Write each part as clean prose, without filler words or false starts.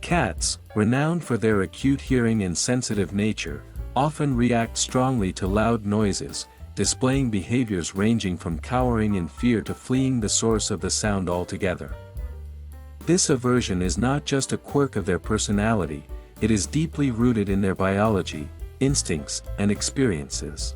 Cats, renowned for their acute hearing and sensitive nature, often react strongly to loud noises, displaying behaviors ranging from cowering in fear to fleeing the source of the sound altogether. This aversion is not just a quirk of their personality, it is deeply rooted in their biology, instincts, and experiences.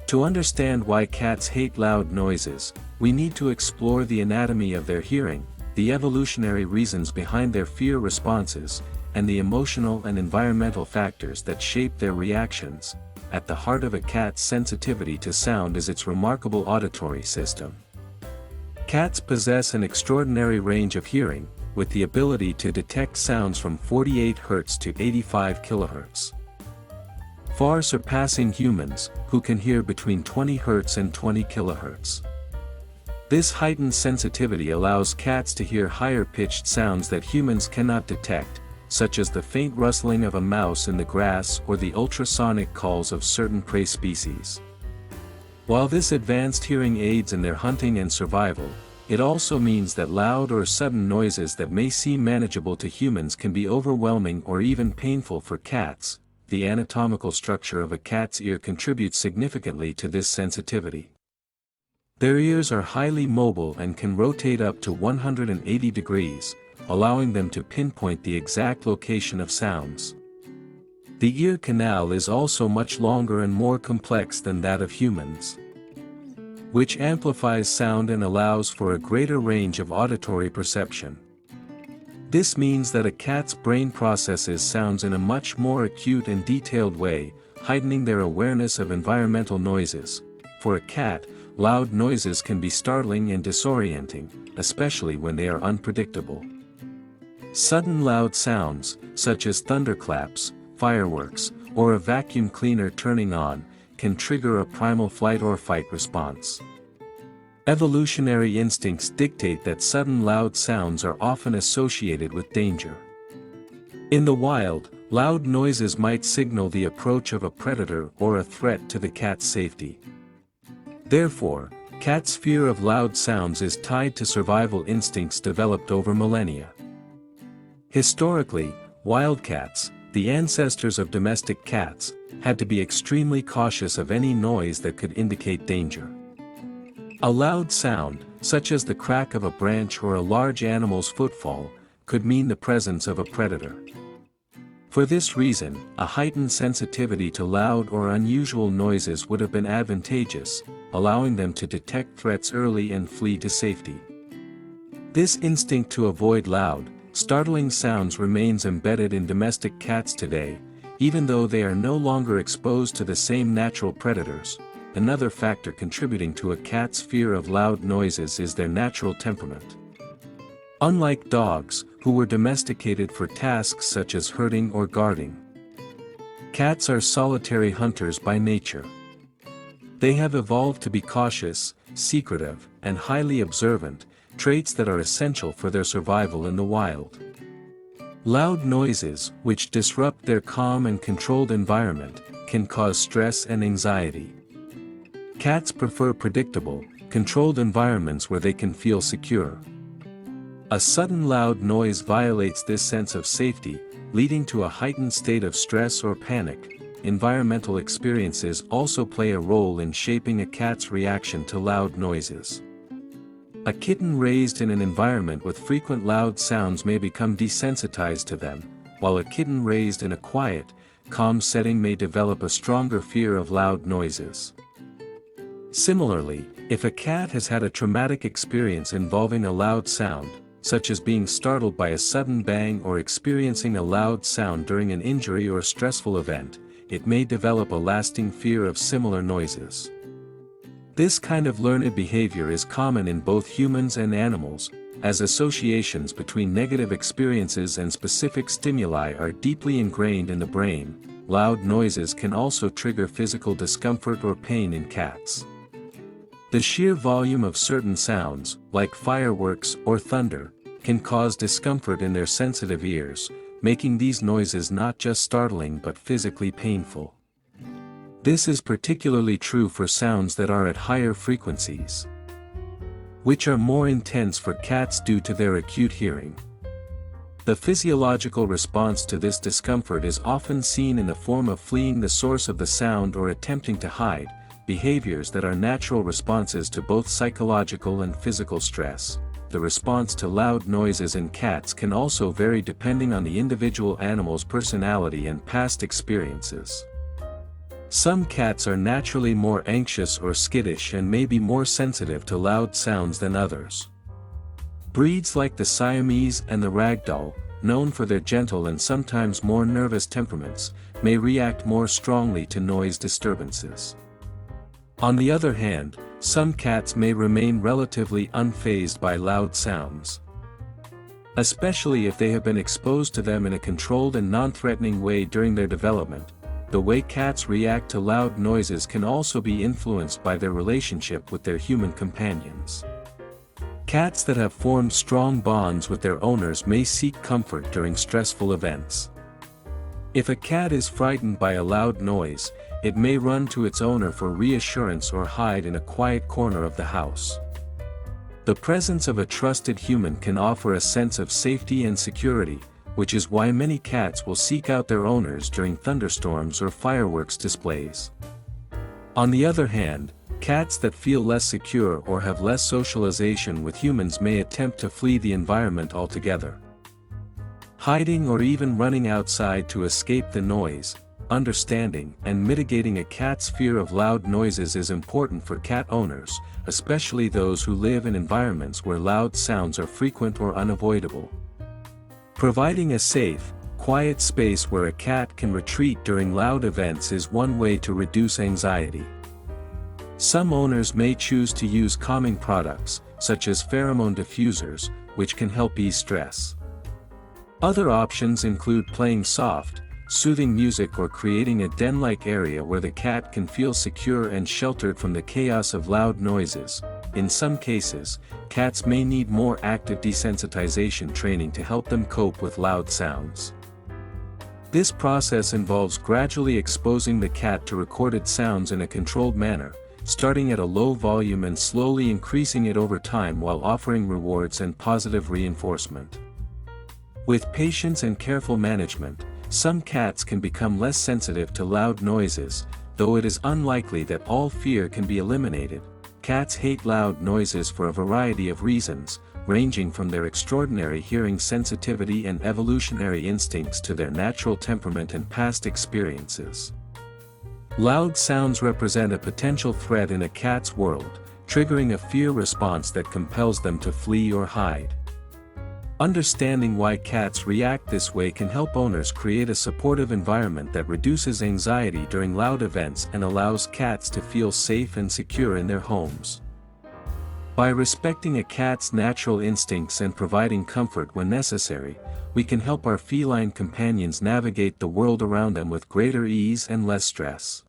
To understand why cats hate loud noises, we need to explore the anatomy of their hearing, the evolutionary reasons behind their fear responses, and the emotional and environmental factors that shape their reactions. At the heart of a cat's sensitivity to sound is its remarkable auditory system. Cats possess an extraordinary range of hearing, with the ability to detect sounds from 48 Hz to 85 kHz. Far surpassing humans, who can hear between 20 Hz and 20 kHz. This heightened sensitivity allows cats to hear higher-pitched sounds that humans cannot detect, such as the faint rustling of a mouse in the grass or the ultrasonic calls of certain prey species. While this advanced hearing aids in their hunting and survival, it also means that loud or sudden noises that may seem manageable to humans can be overwhelming or even painful for cats. The anatomical structure of a cat's ear contributes significantly to this sensitivity. Their ears are highly mobile and can rotate up to 180 degrees, allowing them to pinpoint the exact location of sounds. The ear canal is also much longer and more complex than that of humans, which amplifies sound and allows for a greater range of auditory perception. This means that a cat's brain processes sounds in a much more acute and detailed way, heightening their awareness of environmental noises. For a cat, loud noises can be startling and disorienting, especially when they are unpredictable. Sudden loud sounds, such as thunderclaps, fireworks, or a vacuum cleaner turning on, can trigger a primal flight or fight response. Evolutionary instincts dictate that sudden loud sounds are often associated with danger. In the wild, loud noises might signal the approach of a predator or a threat to the cat's safety. Therefore, cats' fear of loud sounds is tied to survival instincts developed over millennia. Historically, wild cats, the ancestors of domestic cats, had to be extremely cautious of any noise that could indicate danger. A loud sound, such as the crack of a branch or a large animal's footfall, could mean the presence of a predator. For this reason, a heightened sensitivity to loud or unusual noises would have been advantageous, allowing them to detect threats early and flee to safety. This instinct to avoid loud, startling sounds remains embedded in domestic cats today, even though they are no longer exposed to the same natural predators. Another factor contributing to a cat's fear of loud noises is their natural temperament. Unlike dogs, who were domesticated for tasks such as herding or guarding, cats are solitary hunters by nature. They have evolved to be cautious, secretive, and highly observant, traits that are essential for their survival in the wild. Loud noises, which disrupt their calm and controlled environment, can cause stress and anxiety. Cats prefer predictable, controlled environments where they can feel secure. A sudden loud noise violates this sense of safety, leading to a heightened state of stress or panic. Environmental experiences also play a role in shaping a cat's reaction to loud noises. A kitten raised in an environment with frequent loud sounds may become desensitized to them, while a kitten raised in a quiet, calm setting may develop a stronger fear of loud noises. Similarly, if a cat has had a traumatic experience involving a loud sound, such as being startled by a sudden bang or experiencing a loud sound during an injury or stressful event, it may develop a lasting fear of similar noises. This kind of learned behavior is common in both humans and animals, as associations between negative experiences and specific stimuli are deeply ingrained in the brain. Loud noises can also trigger physical discomfort or pain in cats. The sheer volume of certain sounds, like fireworks or thunder, can cause discomfort in their sensitive ears, making these noises not just startling but physically painful. This is particularly true for sounds that are at higher frequencies, which are more intense for cats due to their acute hearing. The physiological response to this discomfort is often seen in the form of fleeing the source of the sound or attempting to hide, behaviors that are natural responses to both psychological and physical stress. The response to loud noises in cats can also vary depending on the individual animal's personality and past experiences. Some cats are naturally more anxious or skittish and may be more sensitive to loud sounds than others. Breeds like the Siamese and the Ragdoll, known for their gentle and sometimes more nervous temperaments, may react more strongly to noise disturbances. On the other hand, some cats may remain relatively unfazed by loud sounds. Especially if they have been exposed to them in a controlled and non-threatening way during their development, the way cats react to loud noises can also be influenced by their relationship with their human companions. Cats that have formed strong bonds with their owners may seek comfort during stressful events. If a cat is frightened by a loud noise, it may run to its owner for reassurance or hide in a quiet corner of the house. The presence of a trusted human can offer a sense of safety and security, which is why many cats will seek out their owners during thunderstorms or fireworks displays. On the other hand, cats that feel less secure or have less socialization with humans may attempt to flee the environment altogether. Hiding or even running outside to escape the noise. Understanding and mitigating a cat's fear of loud noises is important for cat owners, especially those who live in environments where loud sounds are frequent or unavoidable. Providing a safe, quiet space where a cat can retreat during loud events is one way to reduce anxiety. Some owners may choose to use calming products, such as pheromone diffusers, which can help ease stress. Other options include playing soft, soothing music or creating a den-like area where the cat can feel secure and sheltered from the chaos of loud noises. In some cases, cats may need more active desensitization training to help them cope with loud sounds. This process involves gradually exposing the cat to recorded sounds in a controlled manner, starting at a low volume and slowly increasing it over time while offering rewards and positive reinforcement. With patience and careful management, some cats can become less sensitive to loud noises, though it is unlikely that all fear can be eliminated. Cats hate loud noises for a variety of reasons, ranging from their extraordinary hearing sensitivity and evolutionary instincts to their natural temperament and past experiences. Loud sounds represent a potential threat in a cat's world, triggering a fear response that compels them to flee or hide. Understanding why cats react this way can help owners create a supportive environment that reduces anxiety during loud events and allows cats to feel safe and secure in their homes. By respecting a cat's natural instincts and providing comfort when necessary, we can help our feline companions navigate the world around them with greater ease and less stress.